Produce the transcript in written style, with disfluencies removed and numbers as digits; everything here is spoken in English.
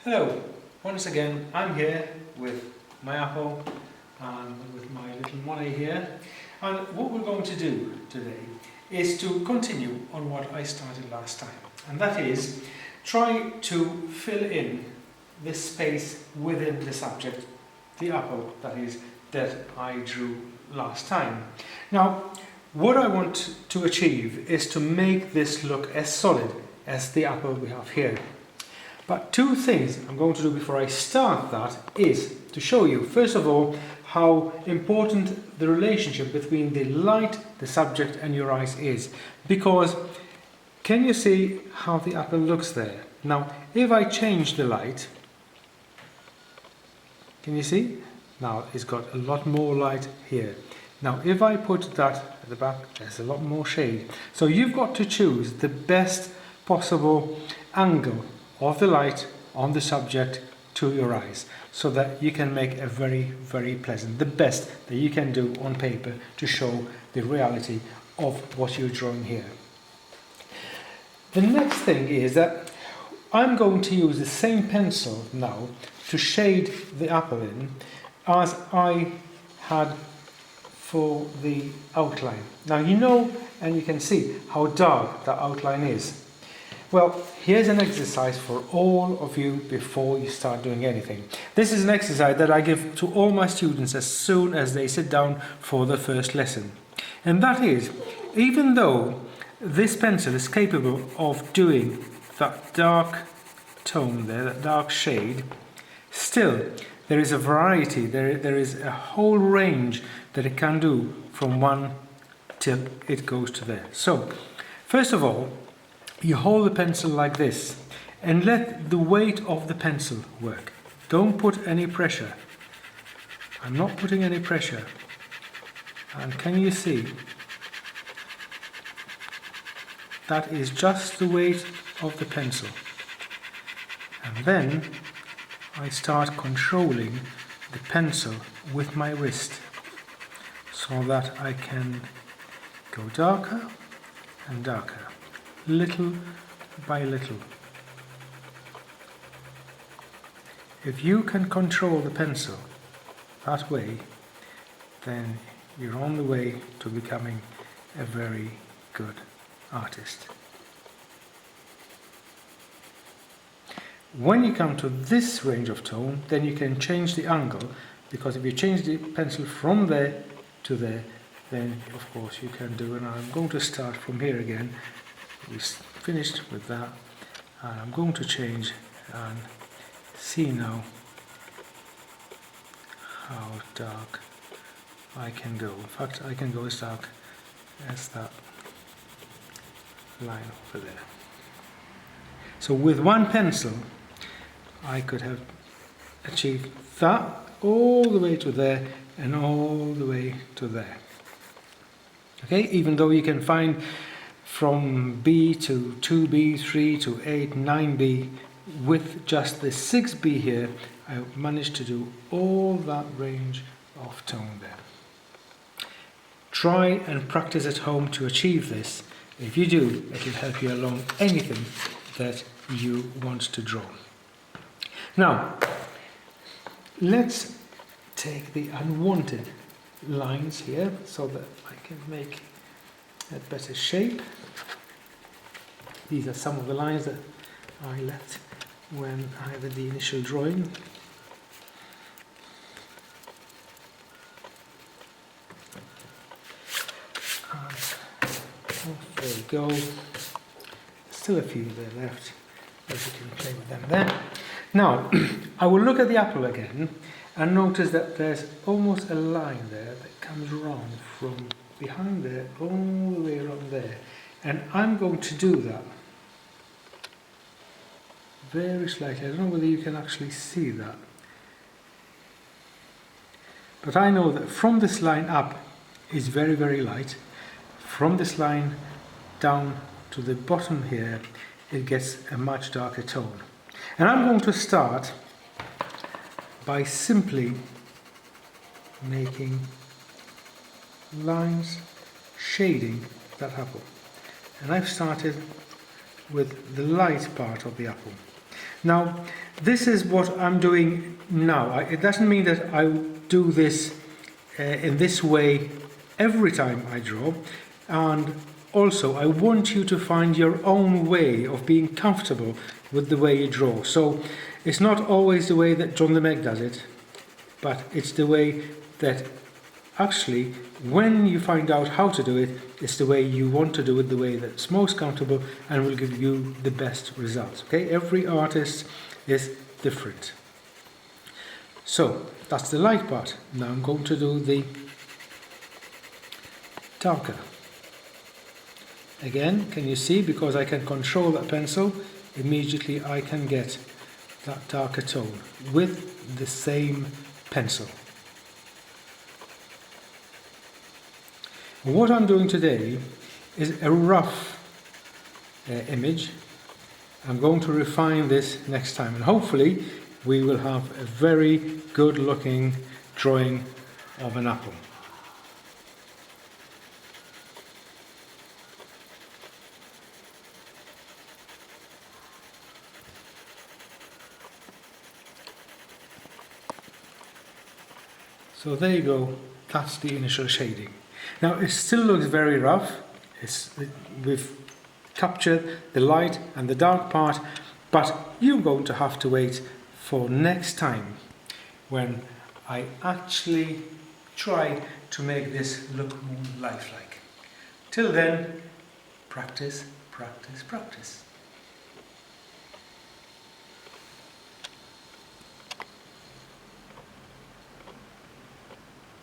Hello, once again I'm here with my apple and with my little Monet here, and what we're going to do today is to continue on what I started last time, and that is try to fill in this space within the subject, the apple that I drew last time. Now what I want to achieve is to make this look as solid as the apple we have here. But two things I'm going to do before I start that is to show you, first of all, how important the relationship between the light, the subject and your eyes is. Because can you see how the apple looks there? Now if I change the light, can you see? Now it's got a lot more light here. Now if I put that at the back, there's a lot more shade. So you've got to choose the best possible angle of the light on the subject to your eyes, so that you can make a very, very pleasant, the best that you can do on paper to show the reality of what you're drawing here. The next thing is that I'm going to use the same pencil now to shade the apple in as I had for the outline. Now you know, and you can see how dark that outline is. Well, here's an exercise for all of you before you start doing anything. This is an exercise that I give to all my students as soon as they sit down for the first lesson. And that is, even though this pencil is capable of doing that dark tone there, that dark shade, still there is a variety, there is a whole range that it can do from one till it goes to there. So, first of all, you hold the pencil like this and let the weight of the pencil work. Don't put any pressure. I'm not putting any pressure. And can you see? That is just the weight of the pencil. And then I start controlling the pencil with my wrist so that I can go darker and darker, little by little. If you can control the pencil that way, then you're on the way to becoming a very good artist. When you come to this range of tone, then you can change the angle, because if you change the pencil from there to there, then of course you can do it. And I'm going to start from here again. We finished with that, and I'm going to change and see now how dark I can go. In fact, I can go as dark as that line over there. So with one pencil I could have achieved that all the way to there and all the way to there. Okay, even though you can find from B to 2B, 3 to 8, 9B, with just the 6B here, I managed to do all that range of tone there. Try and practice at home to achieve this. If you do, it will help you along anything that you want to draw. Now, let's take the unwanted lines here so that I can make a better shape. These are some of the lines that I left when I did the initial drawing. And there we go. Still a few there left, as you can play with them there. Now, I will look at the apple again and notice that there's almost a line there that comes around from behind there all the way around there. And I'm going to do that very slightly. I don't know whether you can actually see that. But I know that from this line up is very, very light. From this line down to the bottom here, it gets a much darker tone. And I'm going to start by simply making lines shading that apple. And I've started with the light part of the apple. Now, this is what I'm doing now. It doesn't mean that I do this in this way every time I draw, and also I want you to find your own way of being comfortable with the way you draw. So it's not always the way that John Dimech does it, but it's the way that actually, when you find out how to do it, it's the way you want to do it, the way that's most comfortable and will give you the best results. Okay, every artist is different. So that's the light part. Now I'm going to do the darker. Again, can you see, because I can control that pencil, immediately I can get that darker tone with the same pencil. What I'm doing today is a rough image. I'm going to refine this next time, and hopefully we will have a very good looking drawing of an apple. So there you go, that's the initial shading. Now it still looks very rough. We've captured the light and the dark part, but you're going to have to wait for next time when I actually try to make this look more lifelike. Till then, practice, practice, practice.